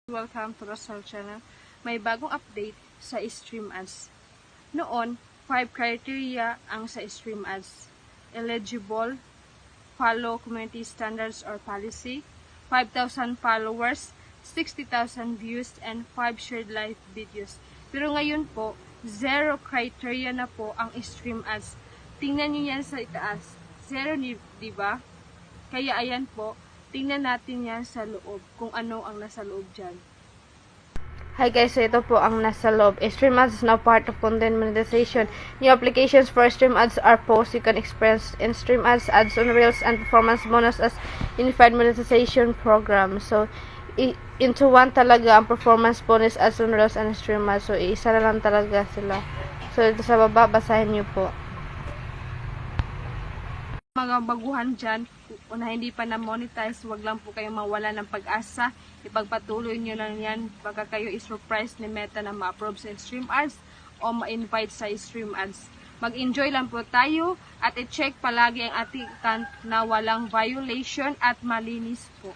Welcome to Rosal Channel. May bagong update sa stream ads. Noon, 5 criteria ang sa stream ads. Eligible, follow community standards or policy, 5,000 followers, 60,000 views, and 5 shared live videos. Pero ngayon po, 0 criteria na po ang stream ads. Tingnan nyo yan sa itaas. 0, diba? Kaya ayan po, tingnan natin yan sa loob, kung ano ang nasa loob dyan. Hi guys, so ito po ang nasa loob. Stream ads is now part of content monetization. New applications for stream ads are posts you can experience in stream ads, ads on reels, and performance bonus as unified monetization program. So, into one talaga ang performance bonus, ads on reels, and stream ads. So, isa na lang talaga sila. So, ito sa baba, basahin nyo po. Mga baguhan dyan, kung hindi pa na-monetize, wag lang po kayong mawala ng pag-asa. Ipagpatuloy nyo lang yan baka kayo is-surprise ni Meta na ma-approve sa stream ads o ma-invite sa stream ads. Mag-enjoy lang po tayo at i-check palagi ang ating account na walang violation at malinis po.